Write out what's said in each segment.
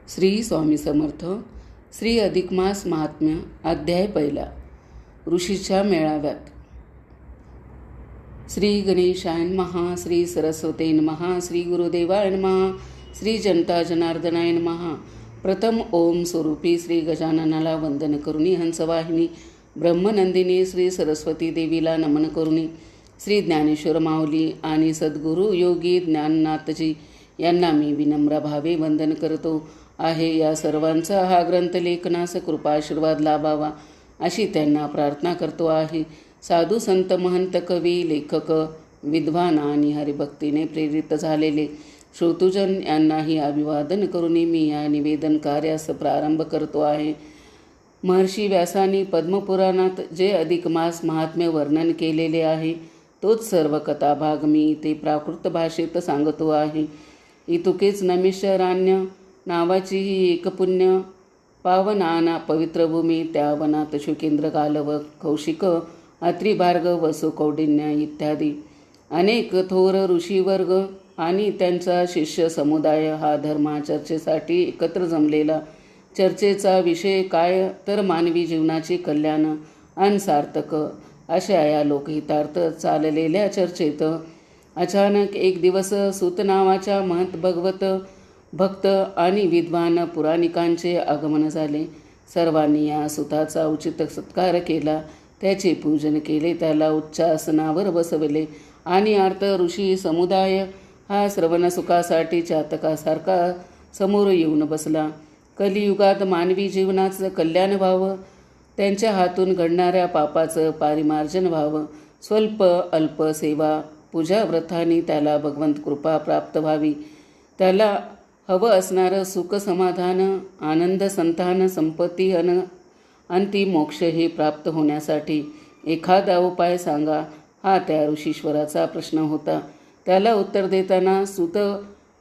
श्री स्वामी समर्थ. श्री अधिकमास महात्म्य. अध्याय पहिला. ऋषीच्या मेळाव्यात. श्री गणेशाय नमः. श्री सरस्वते नमः. श्री गुरुदेवाय नमः. श्री जनता जनार्दनाय नमः. प्रथम ओम स्वरूपी श्री गजाननाला वंदन करुनी, हंसवाहिनी ब्रह्मनंदिनी श्री सरस्वती देवीला नमन करुनी, श्री ज्ञानेश्वर माऊली आणि सद्गुरू योगी ज्ञाननाथजी यांना मी विनम्र भावे वंदन करतो आहे. या सर्वांचा हा ग्रंथ लेखनास कृपाशीर्वाद लाभावा अशी त्यांना प्रार्थना करतो आहे. साधू संत महंत कवी लेखक विद्वान आणि हरिभक्तीने प्रेरित झालेले श्रोतुजन यांनाही अभिवादन करून मी या निवेदन कार्यास प्रारंभ करतो आहे. महर्षी व्यासांनी पद्मपुराणात जे अधिक मास महात्म्य वर्णन केलेले आहे तोच सर्व कथाभाग मी ते प्राकृत भाषेत सांगतो आहे. इतुकेच नमिषराण्य नावाची ही एक पुण्य पावनाना पवित्र भूमी, त्या वनात शुकेंद्र गालव कौशिक अत्रि भार्गव वसु कौंडिन्य इत्यादी अनेक थोर ऋषीवर्ग आणि त्यांचा शिष्य समुदाय हा धर्माचर्चेसाठी एकत्र जमलेला. चर्चेचा विषय काय तर मानवी जीवनाचे कल्याण आणि सार्थक अशा या लोकहितार्थ चाललेल्या चर्चेत अचानक एक दिवस सूत नावाच्या महंत भगवत भक्त आणि विद्वान पुराणिकांचे आगमन झाले. सर्वांनी या सुताचा उचित सत्कार केला, त्याचे पूजन केले, त्याला उच्च आसनावर बसवले आणि अर्थ ऋषी समुदाय हा श्रवणसुखासाठी चातकासारखा समोर येऊन बसला. कलियुगात मानवी जीवनाचं कल्याण व्हावं, त्यांच्या हातून घडणाऱ्या पापाचं पारिमार्जन व्हावं, स्वल्प अल्प सेवा पूजा व्रतांनी त्याला भगवंत कृपा प्राप्त व्हावी, त्याला हवं असणारं सुख समाधान आनंद संतान संपत्ती अंतिम मोक्ष हे प्राप्त होण्यासाठी एखादा उपाय सांगा, हा त्या ऋषीश्वराचा प्रश्न होता. त्याला उत्तर देताना सूत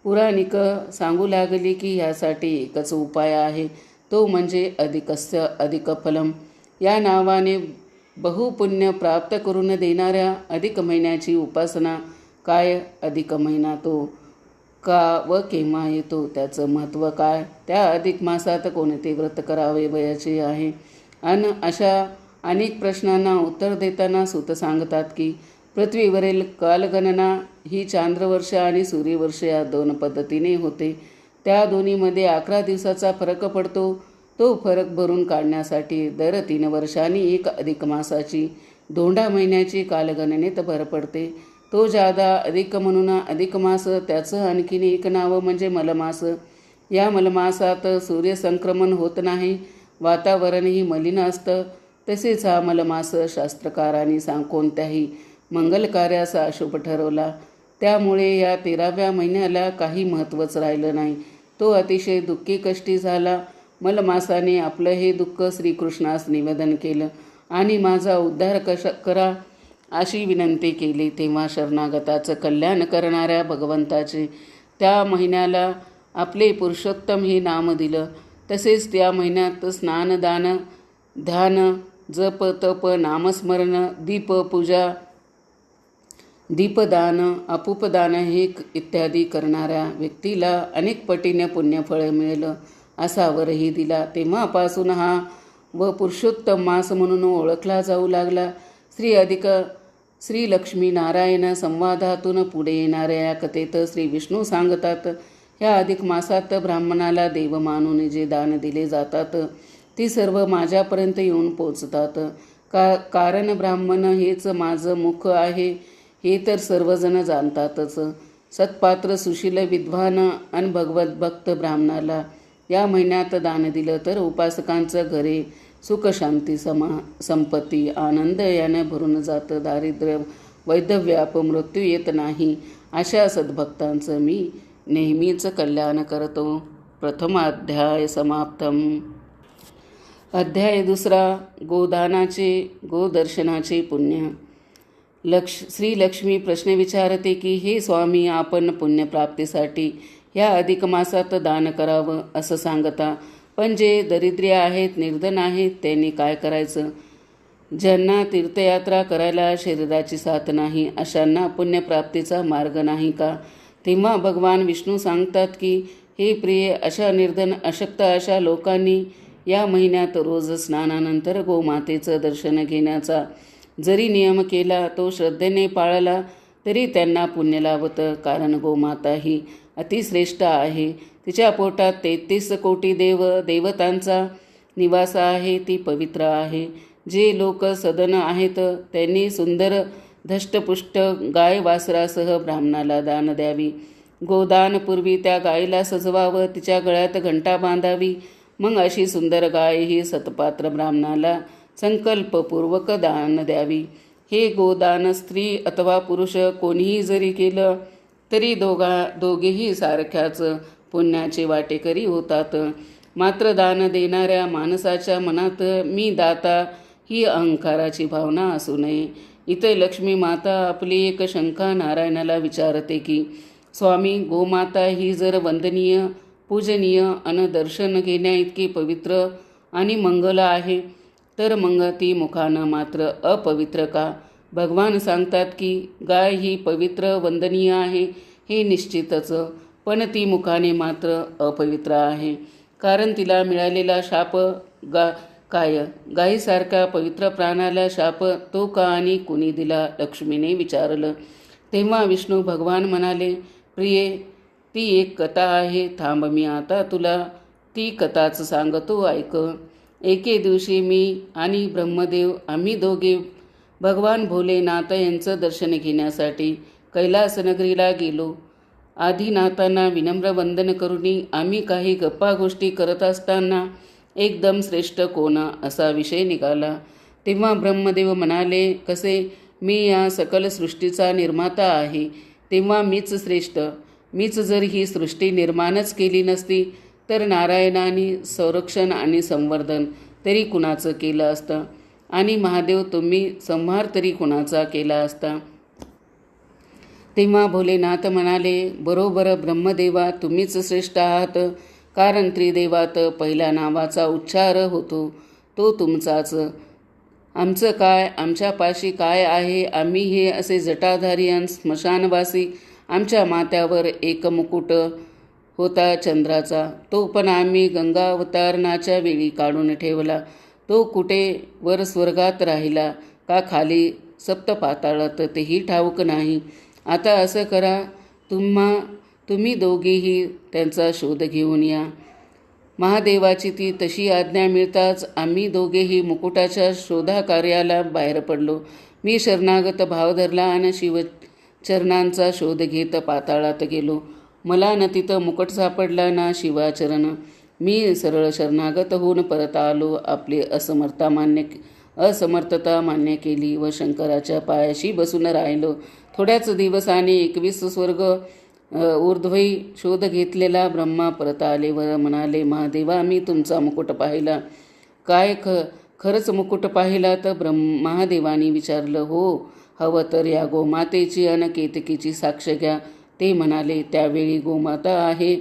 पुराणिक सांगू लागली की ह्यासाठी एकच उपाय आहे, तो म्हणजे अधिकस्य अधिक फलम. या नावाने बहुपुण्य प्राप्त करून देणाऱ्या अधिक महिन्याची उपासना. काय अधिक महिना, तो का व केव्हा येतो, त्याचं महत्त्व काय, त्या अधिक मासात कोणते व्रत करावे वयाचे आहे, आणि अशा अनेक प्रश्नांना उत्तर देताना सूत सांगतात की पृथ्वीवरील कालगणना ही चांद्रवर्ष आणि सूर्यवर्ष या दोन पद्धतीने होते. त्या दोन्हीमध्ये 11 दिवसाचा फरक पडतो. तो फरक भरून काढण्यासाठी दर 3 वर्षांनी एक अधिक मासाची धोंडा महिन्याची कालगणनेत भर पडते. तो जादा अधिक म्हणून अधिक मास. त्याचं आणखीन एक नाव म्हणजे मलमास. या मलमासात सूर्यसंक्रमण होत नाही, वातावरणही मलिन असतं. तसेच हा मलमास शास्त्रकारांनी कोणत्याही मंगल कार्यास अशुभ ठरवला. त्यामुळे या 13व्या महिन्याला काही महत्त्वच राहिलं नाही. तो अतिशय दुःखी कष्टी झाला. मलमासाने आपलं हे दुःख श्रीकृष्णास निवेदन केलं आणि माझा उद्धार करा अशी विनंती केली. तेव्हा शरणागताचं कल्याण करणाऱ्या भगवंताचे त्या महिन्याला आपले पुरुषोत्तम हे नाम दिलं. तसेच त्या महिन्यात स्नान दान ध्यान जप तप नामस्मरण दीपपूजा दीपदान अपूपदान हे इत्यादी करणाऱ्या व्यक्तीला अनेक पटीने पुण्यफळ मिळेल असा वरही दिला. तेव्हापासून हा व पुरुषोत्तम मास म्हणून ओळखला जाऊ लागला. श्री लक्ष्मी नारायण संवादातून पुढे येणाऱ्या या कथेत श्री विष्णू सांगतात, ह्या अधिक मासात ब्राह्मणाला देव मानून जे दान दिले जातात ती सर्व माझ्यापर्यंत येऊन पोचतात. कारण ब्राह्मण हेच माझं मुख आहे हे तर सर्वजण जाणतातच. सत्पात्र सुशील विद्वान आणि भगवत भक्त ब्राह्मणाला या महिन्यात दान दिलं तर उपासकांचं घरे सुख शांती संपत्ती आनंद याने भरून जातं. दारिद्र्य वैधव्याप मृत्यू येत नाही. अशा सद्भक्तांचं मी नेहमीच कल्याण करतो. प्रथम अध्याय समाप्तम. अध्याय दुसरा. गोदर्शनाचे पुण्य. श्री लक्ष्मी प्रश्न विचारते की हे स्वामी, आपण पुण्यप्राप्तीसाठी ह्या अधिक मासात दान करावं असं सांगता, पण जे दरिद्री आहेत निर्धन आहेत त्यांनी काय करायचं? ज्यांना तीर्थयात्रा करायला शरीराची साथ नाही अशांना पुण्यप्राप्तीचा मार्ग नाही का? तेव्हा भगवान विष्णू सांगतात की हे प्रिय, अशा निर्धन अशक्त अशा लोकांनी या महिन्यात रोज स्नानानंतर गोमातेचं दर्शन घेण्याचा जरी नियम केला, तो श्रद्धेने पाळला तरी त्यांना पुण्य लाभतं. कारण गोमाता ही अतिश्रेष्ठ आहे. तिच्या पोटात 33 कोटी देवतांचा निवास आहे. ती पवित्र आहे. जे लोक सदन आहेत त्यांनी सुंदर धष्टपुष्ट गाय वासरासह ब्राह्मणाला दान द्यावी. गोदानपूर्वी त्या गायीला सजवावं, तिच्या गळ्यात घंटा बांधावी. मग अशी सुंदर गाय ही सतपात्र ब्राह्मणाला संकल्पपूर्वक दान द्यावी. हे गोदान स्त्री अथवा पुरुष कोणीही जरी केलं तरी दोघेही सारख्याच पुण्याचे वाटेकरी होतात. मात्र दान देणाऱ्या माणसाच्या मनात मी दाता ही अहंकाराची भावना असू नये. इथे लक्ष्मी माता आपली एक शंका नारायणाला विचारते की, स्वामी, गोमाता ही जर वंदनीय, पूजनीय अन दर्शन घेण्या इतकी पवित्र आणि मंगल आहे, तर मग ती मुखानं मात्र अपवित्र का? भगवान सांगतात की गाय ही पवित्र वंदनीय आहे हे निश्चितच, पण ती मुखाने मात्र अपवित्र आहे. कारण तिला मिळालेला शाप काय? गायीसारख्या पवित्र प्राण्याला शाप तो का आणि कुणी दिला? लक्ष्मीने विचारलं. तेव्हा विष्णू भगवान म्हणाले, प्रिये, ती एक कथा आहे. थांब, मी आता तुला ती कथाच सांगतो, ऐक. एके दिवशी मी आणि ब्रह्मदेव आम्ही दोघे भगवान भोलेनाथ यांचं दर्शन घेण्यासाठी कैलास नगरीला गेलो. आदिनाथांना विनम्र वंदन करून आम्ही काही गप्पा गोष्टी करत असताना एकदम श्रेष्ठ कोण असा विषय निघाला. तेव्हा ब्रह्मदेव म्हणाले, कसे? मी या सकल सृष्टीचा निर्माता आहे, तेव्हा मीच श्रेष्ठ. मीच जर ही सृष्टी निर्माणच केली नसती तर नारायणाने संरक्षण आणि संवर्धन तरी कुणाचं केलं असतं? आणि महादेव, तुम्ही संहार तरी कुणाचा केला असता? तेव्हा भोलेनाथ म्हणाले, बरोबर ब्रह्मदेवा, तुम्हीच श्रेष्ठ आहात. कारण त्रिदेवात पहिल्या नावाचा उच्चार होतो तो तुमचाच. आमचं काय? आमच्यापाशी काय आहे? आम्ही हे असे जटाधारी आणि स्मशानवासी. आमच्या माथ्यावर एक मुकुट होता चंद्राचा, तो पण आम्ही गंगावतारणाच्या वेळी काढून ठेवला. तो कुठे वर स्वर्गात राहिला का खाली सप्तपाताळात तेही ठाऊक नाही. आता असं करा, तुम्ही दोघेही त्यांचा शोध घेऊन या. महादेवाची ती तशी आज्ञा मिळताच आम्ही दोघेही मुकुटाच्या शोधाकार्याला बाहेर पडलो. मी शरणागत भाव धरला आणि शिवचरणांचा शोध घेत पाताळात गेलो. मला न तिथं मुकुट सापडला ना शिवाचरण. मी सरळ शरणागत होऊन परत आलो. आपली असमर्थता मान्य केली व शंकराच्या पायाशी बसून राहिलो. थोड्याच दिवसाने 21 स्वर्ग ऊर्ध्वही शोध घेतलेला ब्रह्मा परत आले व म्हणाले, महादेवा, मी तुमचा मुकुट पाहिला. काय खरंच मुकुट पाहिला? तर महादेवानी विचारलं. हो, हवं तर या गोमातेची अन केतकीची साक्ष घ्या. ते म्हणाले, त्यावेळी गोमाता आहे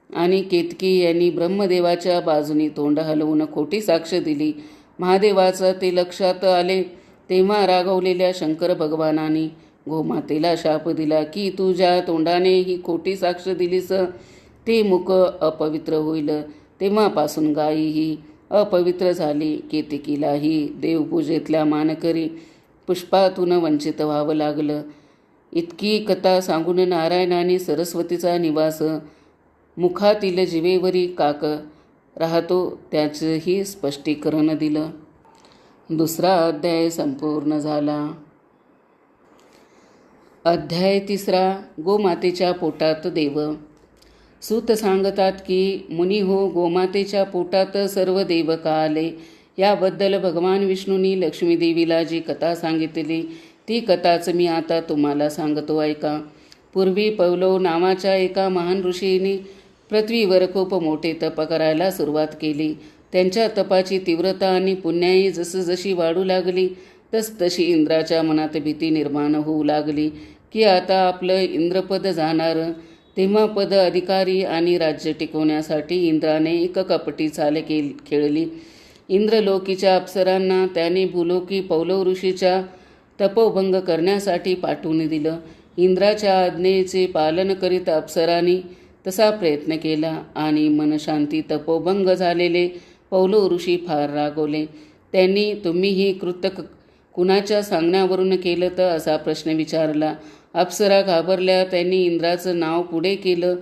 आणि केतकी यांनी ब्रह्मदेवाच्या बाजूनी तोंड हलवून खोटी साक्ष दिली. महादेवाचं ते लक्षात आले तेव्हा रागवलेल्या शंकर भगवानाने गोमातेला शाप दिला की तू ज्या तोंडाने ही खोटी साक्ष दिलीस ते मुख अपवित्र होईल. तेव्हापासून गायी ही अपवित्र झाली. केतकीलाही देवपूजेतल्या मानकरी पुष्पातून वंचित व्हावं लागलं. इतकी कथा सांगून नारायणाने सरस्वतीचा निवास मुखातील जिवेवरी काक राहतो त्याचंही स्पष्टीकरण दिलं. 2रा अध्याय संपूर्ण झाला. अध्याय 3. गोमातेच्या पोटात देव. सूत सांगतात की, मुनी हो, गोमातेच्या पोटात सर्व देव का आले? याबद्दल भगवान विष्णूंनी लक्ष्मीदेवीला जी कथा सांगितली ती कथाच मी आता तुम्हाला सांगतो, ऐका. पूर्वी पौलव नावाच्या एका महान ऋषीने पृथ्वीवर खूप मोठे तप करायला सुरुवात केली. त्यांच्या तपाची तीव्रता आणि पुण्याई जसजशी वाढू लागली तसतशी इंद्राच्या मनात भीती निर्माण होऊ लागली की आता आपलं इंद्रपद जाणार. तेव्हा पद, अधिकारी आणि राज्य टिकवण्यासाठी इंद्राने एक कपटी चाल खेळली. इंद्रलोकीच्या अप्सरांना त्याने भूलोकी पौलव ऋषीच्या तपोभंग करण्यासाठी पाठवून दिलं. इंद्राच्या आज्ञेचे पालन करीत अप्सरांनी तसा प्रयत्न केला आणि मनशांती तपोभंग झालेले पौलो ऋषी फार रागवले. त्यांनी तुम्ही ही कृत्य कुणाच्या सांगण्यावरून केलं तर असा प्रश्न विचारला. अप्सरा घाबरल्या. त्यांनी इंद्राचं नाव पुढे केलं.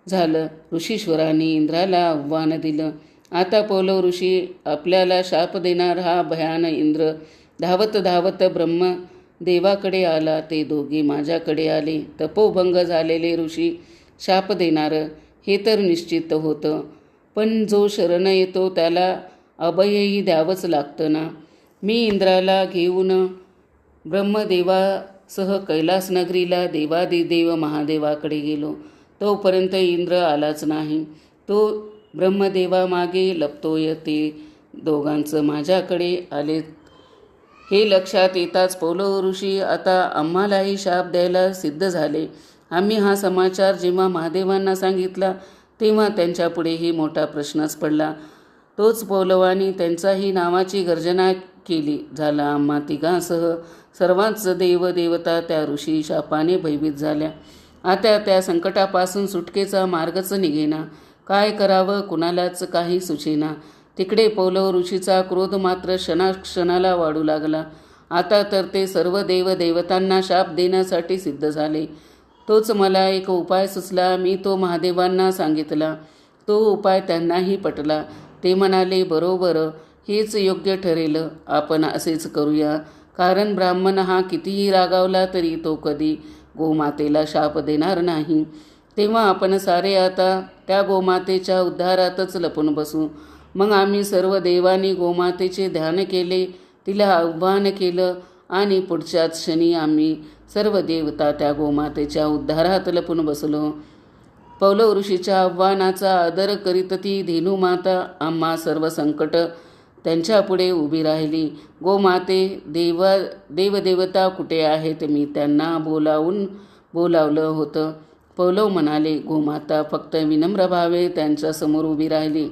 झालं. ऋषीश्वरांनी इंद्राला आव्हान दिलं. आता पौलव ऋषी आपल्याला शाप देणार हा भयान इंद्र धावत धावत ब्रह्मदेवाकडे आला. ते दोघे माझ्याकडे आले. तपोभंग झालेले ऋषी शाप देणार हे तर निश्चित होतं, पण जो शरण येतो त्याला अभयही द्यावंच लागतं ना. मी इंद्राला घेऊन ब्रह्मदेवासह कैलास नगरीला देवादिदेव महादेवाकडे गेलो. तोपर्यंत इंद्र आलाच नाही. तो ब्रह्मदेवामागे लपतोय. ते दोघांचं माझ्याकडे आले हे लक्षात येताच पौलव ऋषी आता आम्हालाही शाप द्यायला सिद्ध झाले. आम्ही हा समाचार जेव्हा महादेवांना सांगितला तेव्हा त्यांच्यापुढेही मोठा प्रश्नच पडला. तोच पौलवानी त्यांचाही नावाची गर्जना केली. झाला आम्हा तिघांसह सर्वांच देवदेवता त्या ऋषी शापाने भयभीत झाल्या. आता त्या संकटापासून सुटकेचा मार्गच निघेना. काय करावं कुणालाच काही सुचेना. तिकडे पौलव ऋषीचा क्रोध मात्र क्षणाक्षणाला वाढू लागला. आता तर ते सर्व देवदेवतांना शाप देण्यासाठी सिद्ध झाले. तोच मला एक उपाय सुचला. मी तो महादेवांना सांगितला. तो उपाय त्यांनाही पटला. ते म्हणाले, बरोबर, हेच योग्य ठरेल. आपण असेच करूया. कारण ब्राह्मण हा कितीही रागावला तरी तो कधी गोमातेला शाप देणार नाही. तेव्हा आपण सारे आता त्या गोमातेच्या उद्धारातच लपून बसू. मग आम्ही सर्व देवांनी गोमातेचे ध्यान केले, तिला आव्हान केलं आणि पुढच्याच क्षणी आम्ही सर्व देवता त्या गोमातेच्या उद्धारात लपून बसलो. पौलव ऋषीच्या आव्हानाचा आदर करीत ती धेनुमाता आम्हा सर्व संकट त्यांच्यापुढे उभी राहिली. गोमाते, देवदेवता कुठे आहेत? मी त्यांना बोलावलं होतं. पौलव म्हणाले, गोमाता फक्त विनम्र भावे त्यांच्यासमोर उभी राहिली.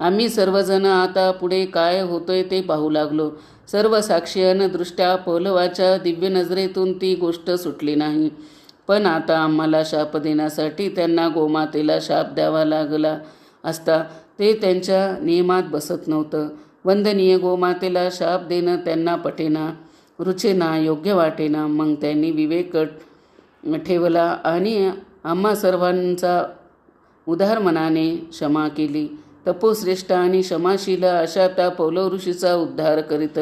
आम्ही सर्वजण आता पुढे काय होतोय ते पाहू लागलो. सर्व साक्षीयन दृष्ट्या पौलवाच्या दिव्य नजरेतून ती गोष्ट सुटली नाही. पण आता आम्हाला शाप देण्यासाठी त्यांना गोमातेला शाप द्यावा लागला असता ते त्यांच्या नियमात बसत नव्हतं. वंदनीय गोमातेला शाप देणं त्यांना पटेना, रुचेना, योग्य वाटेना. मग त्यांनी विवेक ठेवला आणि आम्हा सर्वांचा उदार मनाने क्षमा केली. तपोश्रेष्ठ आणि क्षमाशील अशा त्या पौलव ऋषीचा उद्धार करीत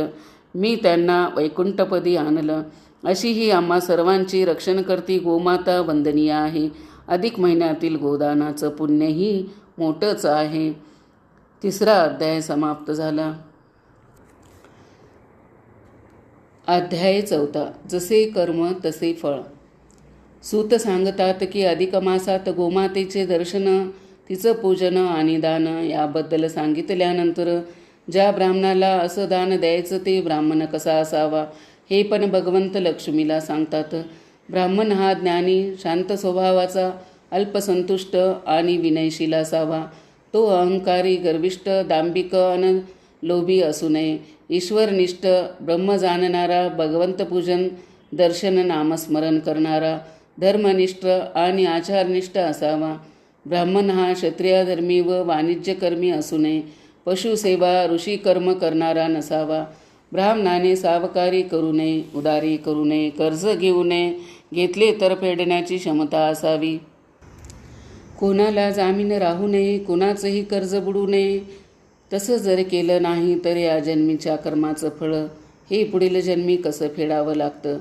मी त्यांना वैकुंठपदी आणलं. अशी ही आम्हा सर्वांची रक्षणकर्ती गोमाता वंदनीय आहे. अधिक महिन्यातील गोदानाचं पुण्यही मोठंच आहे. 3रा अध्याय समाप्त झाला. अध्याय 4. जसे कर्म तसे फळ. सूत सांगतात की अधिक मासात गोमातेचे दर्शन, तिचं पूजन आणि दान याबद्दल सांगितल्यानंतर ज्या ब्राह्मणाला असं दान द्यायचं ते ब्राह्मण कसा असावा हे पण भगवंत लक्ष्मीला सांगतात. ब्राह्मण हा ज्ञानी, शांत स्वभावाचा, अल्पसंतुष्ट आणि विनयशील असावा. तो अहंकारी, गर्विष्ठ, दांभिक अन लोभी असू नये. ईश्वरनिष्ठ, ब्रह्म जाणणारा, भगवंतपूजन, दर्शन, नामस्मरण करणारा, धर्मनिष्ठ आणि आचारनिष्ठ असावा. ब्राह्मण हा क्षत्रियधर्मी व वाणिज्यकर्मी असू नये. पशुसेवा, ऋषीकर्म करणारा नसावा. ब्राह्मणाने सावकारी करू नये, उदारी करू नये, कर्ज घेऊ नये, घेतले तर फेडण्याची क्षमता असावी. कोणाला जामीन राहू नये, कोणाचंही कर्ज बुडू नये. तसं जर केलं नाही तर या जन्मीच्या कर्माचं फळ हे पुढील जन्मी कसं फेडावं लागतं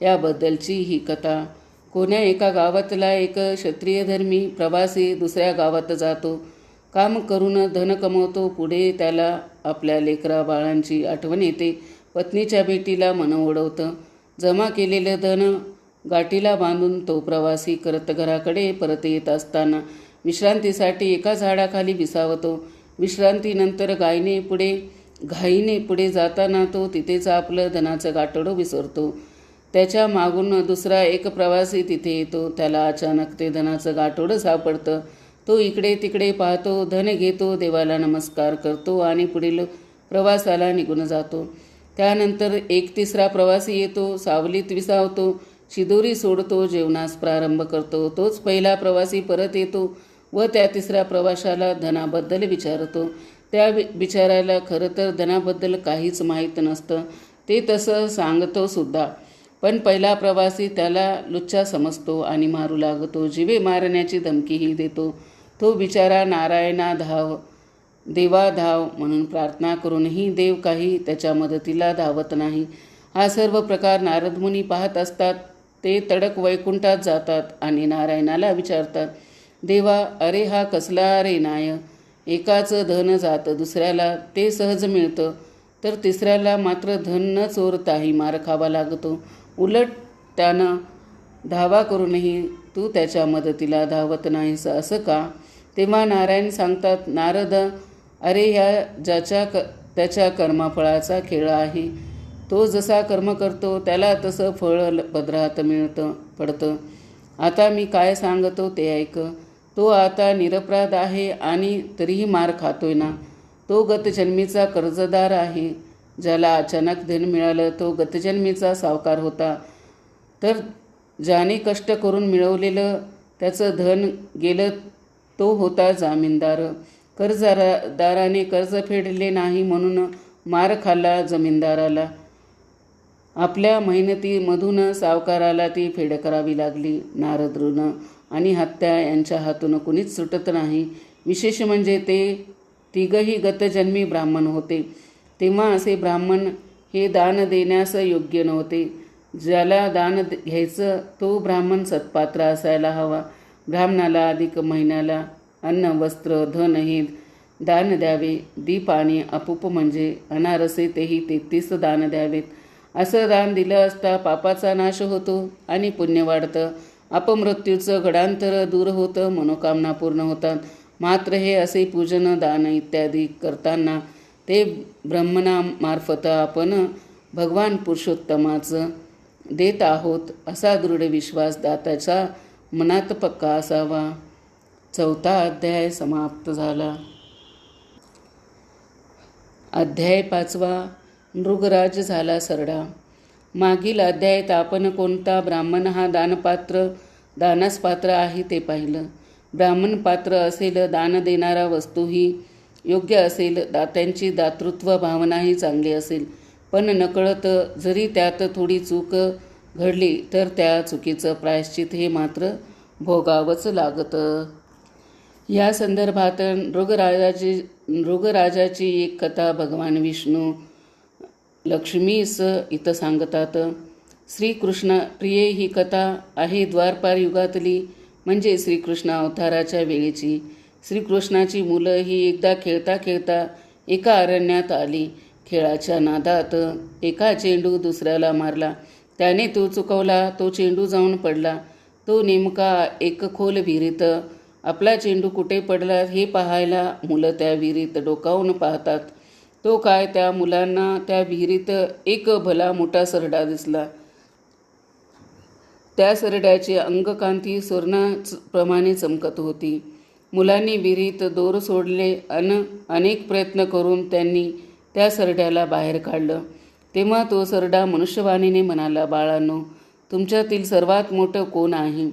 याबद्दलची ही कथा. कोण्या एका गावातला एक क्षत्रियधर्मी प्रवासी दुसऱ्या गावात जातो. काम करून धन कमवतो. पुढे त्याला आपल्या लेकरा बाळांची आठवण येते. पत्नीच्या भेटीला मन ओढवतं. जमा केलेलं धन गाठीला बांधून तो प्रवासी करत घराकडे परत येत असताना विश्रांतीसाठी एका झाडाखाली विसावतो. विश्रांतीनंतर घाईने पुढे जाताना तो तिथेच आपलं धनाचं गाठोडं विसरतो. त्याच्या मागून दुसरा एक प्रवासी तिथे येतो. त्याला अचानक ते धनाचं गाठोडं सापडतं. तो इकडे तिकडे पाहतो, धन घेतो, देवाला नमस्कार करतो आणि पुढील प्रवासाला निघून जातो. त्यानंतर एक 3रा प्रवासी येतो. सावलीत विसावतो. शिदोरी सोडतो, जेवणास प्रारंभ करतो. तोच पहिला प्रवासी परत येतो व त्या तिसऱ्या प्रवाशाला धनाबद्दल विचारतो. त्या बिचारायला खरं तर धनाबद्दल काहीच माहीत नसतं. ते तसं सांगतो सुद्धा. पण पहिला प्रवासी त्याला लुच्चा समजतो आणि मारू लागतो. जीवे मारण्याची धमकीही देतो. तो बिचारा नारायणा धाव, देवा धाव म्हणून प्रार्थना करूनही देव काही त्याच्या मदतीला धावत नाही. हा सर्व प्रकार नारदमुनी पाहत असतात. ते तडक वैकुंठात जातात आणि नारायणाला विचारतात, देवा, अरे हा कसला रे नाय? एकाच धन जातं, दुसऱ्याला ते सहज मिळतं, तर तिसऱ्याला मात्र धन न चोरताही मार खावा लागतो. उलट त्यानं धावा करूनही तू त्याच्या मदतीला धावत नाहीस, असं का? तेव्हा नारायण सांगतात, नारद, अरे ह्या त्याच्या कर्मफळाचा खेळ आहे. तो जसा कर्म करतो त्याला तसं फळ पदरात पडतं. आता मी काय सांगतो ते ऐक. तो आता निरपराध आहे आणि तरीही मार खातोय ना. तो गतजन्मीचा कर्जदार आहे. ज्याला अचानक धन मिळालं तो गतजन्मीचा सावकार होता. तर ज्याने कष्ट करून मिळवलेलं त्याचं धन गेलं तो होता जामीनदार. कर्जदाराने कर्ज फेडले नाही म्हणून मार खाल्ला जमीनदाराला. आपल्या मेहनतीमधून सावकाराला ती फेड करावी लागली. नारद, ऋण आणि हत्या यांच्या हातून कुणीच सुटत नाही. विशेष म्हणजे ते तिघही गतजन्मी ब्राह्मण होते. तेव्हा असे ब्राह्मण हे दान देण्यास योग्य नव्हते. ज्याला दान घ्यायचं तो ब्राह्मण सत्पात्र असायला हवा. ब्राह्मणाला अधिक महिन्याला अन्न, वस्त्र, धन हे दान द्यावे. दीप आणि अपूप म्हणजे अनारसे तेही 33 दान द्यावेत. असं दान दिलं असता पापाचा नाश होतो आणि पुण्य वाढतं. अपमृत्यूचं गडांतर दूर होतं, मनोकामना पूर्ण होतात. मात्र हे असे पूजन, दान इत्यादी करताना ते ब्रह्मणामार्फत आपण भगवान पुरुषोत्तमाचं देत आहोत असा दृढ विश्वास दात्याचा मनात पक्का असावा. 4था अध्याय समाप्त झाला. अध्याय 5. नृगराज झाला सरडा. मागील अध्यायात आपण कोणता ब्राह्मण हा दानास पात्र आहे ते पाहिलं. ब्राह्मण पात्र असेल, दान देणारा वस्तूही योग्य असेल, दात्यांची दातृत्व भावनाही चांगली असेल, पण नकळत जरी त्यात थोडी चूक घडली तर त्या चुकीचं प्रायश्चित हे मात्र भोगावंच लागतं. या संदर्भात नृगराजाची एक कथा भगवान विष्णू लक्ष्मीस इथं सांगतात. श्रीकृष्ण प्रिये ही कथा आहे द्वापार युगातली, म्हणजे श्रीकृष्ण अवताराच्या वेळेची. श्रीकृष्णाची मुलं ही एकदा खेळता खेळता एका अरण्यात आली. खेळाच्या नादात एका चेंडू दुसऱ्याला मारला. त्याने तो चुकवला. तो चेंडू जाऊन पडला. तो नेमका एक खोल विहिरीत. आपला चेंडू कुठे पडला हे पाहायला मुलं त्या विहिरीत डोकावून पाहतात. तो काय, त्या मुलांना त्या विहिरीत एक भला मोठा सरडा दिसला. त्या सरड्याची अंगकांती सुवर्णाप्रमाणे चमकत होती. मुलांनी विहिरीत दोर सोडले. अनेक प्रयत्न करून त्यांनी त्या सरड्याला बाहेर काढलं. तेव्हा तो सरडा मनुष्यवाणीने म्हणाला, बाळांनो, तुमच्यातील सर्वात मोठं कोण आहे?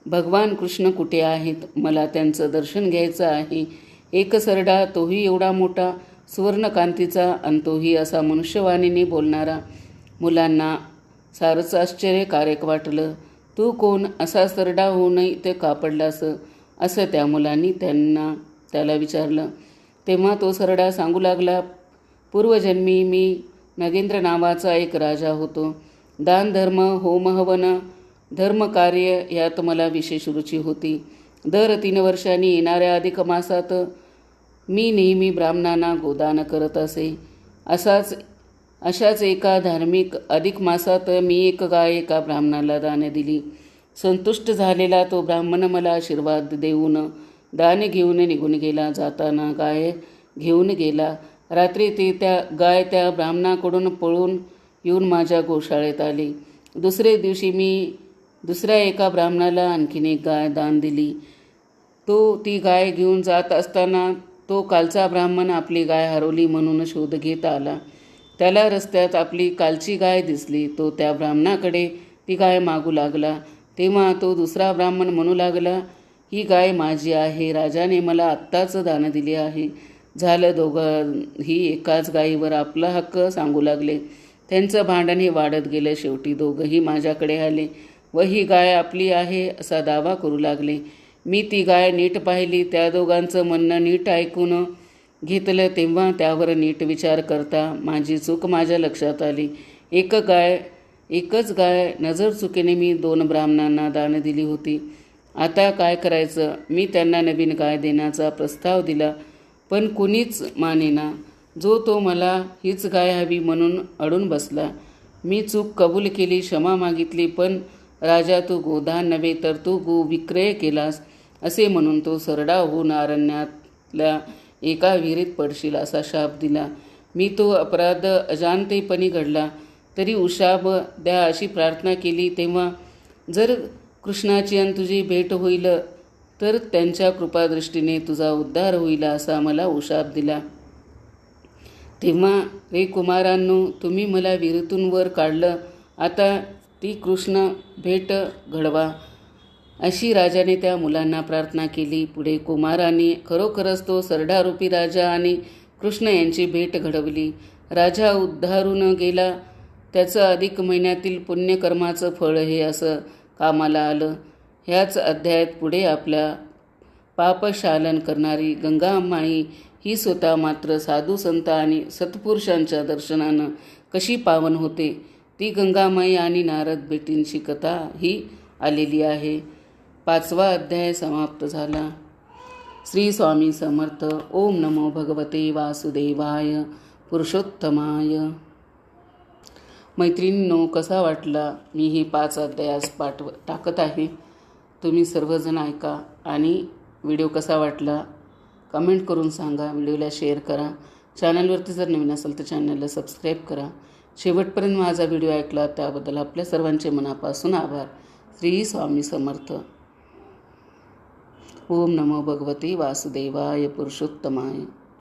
भगवान कृष्ण कुठे आहेत? मला त्यांचं दर्शन घ्यायचं आहे. एक सरडा, तोही एवढा मोठा, सुवर्णकांतीचा, आणि तोही असा मनुष्यवाणीने बोलणारा. मुलांना सारंच आश्चर्यकारक वाटलं. तू कोण? असा सरडा होऊनही ते का पडलास? असं त्या मुलांनी त्याला विचारलं. तेव्हा तो सरडा सांगू लागला, पूर्वजन्मी मी नगेंद्र नावाचा एक राजा होतो. दान, धर्म, होम, हवन, धर्मकार्य यात मला विशेष रुची होती. दर 3 वर्षांनी येणाऱ्या अधिक मासात मी नेहमी ब्राह्मणांना गोदान करत असे. अशाच एका धार्मिक अधिक मासात मी एक गाय एका ब्राह्मणाला दान दिली. संतुष्ट झालेला तो ब्राह्मण मला आशीर्वाद देऊन दान घेऊन निघून गेला. जाताना गाय घेऊन गेला. रात्री गाय त्या ब्राह्मणाकडून पळून येऊन माझ्या गोशाळेत आली. दुसरे दिवशी मी दुसऱ्या एका ब्राह्मणाला आणखीन एक गाय दान दिली. तो ती गाय घेऊन जात असताना तो कालचा ब्राह्मण आपली गाय हरवली म्हणून शोध घेत आला. त्याला रस्त्यात आपली कालची गाय दिसली. तो त्या ब्राह्मणाकडे ती गाय मागू लागला. तेव्हा तो दुसरा ब्राह्मण म्हणू लागला, ही गाय माझी आहे, राजाने मला आत्ताच दान दिली आहे. झालं, दोघंही एकाच गायीवर आपला हक्क सांगू लागले. त्यांचं भांडण हे वाढत गेलं. शेवटी दोघंही माझ्याकडे आले व ही गाय आपली आहे असा दावा करू लागले. मी ती गाय नीट पाहिली, त्या दोघांचं म्हणणं नीट ऐकून घेतलं. तेव्हा त्यावर नीट विचार करता माझी चूक माझ्या लक्षात आली. एकच गाय नजर चुकीने मी 2 ब्राह्मणांना दान दिली होती. आता काय करायचं? मी त्यांना नवीन गाय देण्याचा प्रस्ताव दिला, पण कुणीच मानेना. जो तो मला हीच गाय हवी म्हणून अडून बसला. मी चूक कबूल केली, क्षमा मागितली, पण राजा तू गोदान नव्हे तर तू गो विक्रय केलास असे म्हणून तो सरडा होऊन अरण्यातल्या एका विहिरीत पडशील असा शाप दिला. मी तो अपराध अजाणतेपणी घडला तरी उशाप द्या अशी प्रार्थना केली. तेव्हा जर कृष्णाची आणि तुझी भेट होईल तर त्यांच्या कृपादृष्टीने तुझा उद्धार होईल असा मला उशाप दिला. तेव्हा रे कुमारांनो, तुम्ही मला विहिरीतून वर काढलं, आता ती कृष्ण भेट घडवा अशी राजाने त्या मुलांना प्रार्थना केली. पुढे कुमारांनी खरोखरच तो सरडारूपी राजा आणि कृष्ण यांची भेट घडवली. राजा उद्धारून गेला. त्याचं अधिक महिन्यातील पुण्यकर्माचं फळ हे असं कामाला आलं. ह्याच अध्यायात पुढे आपल्या पापशालन करणारी गंगामाई ही स्वतः मात्र साधू संत आणि सत्पुरुषांच्या दर्शनानं कशी पावन होते ती गंगामाई आणि नारद भेटींची कथा ही आलेली आहे. 5वा अध्याय समाप्त झाला. श्री स्वामी समर्थ. ओम नमो भगवते वासुदेवाय पुरुषोत्तमाय. मैत्रिणींनो, कसा वाटला? मी ही 5 अध्यायास टाकत आहे. तुम्ही सर्वजण ऐका आणि व्हिडिओ कसा वाटला कमेंट करून सांगा. व्हिडिओला शेअर करा. चॅनलवरती जर नवीन असेल तर चॅनलला सबस्क्राईब करा. शेवटपर्यंत माझा व्हिडिओ ऐकला त्याबद्दल आपल्या सर्वांचे मनापासून आभार. श्री स्वामी समर्थ. ओम नमो भगवते वासुदेवाय पुरुषोत्तमाय.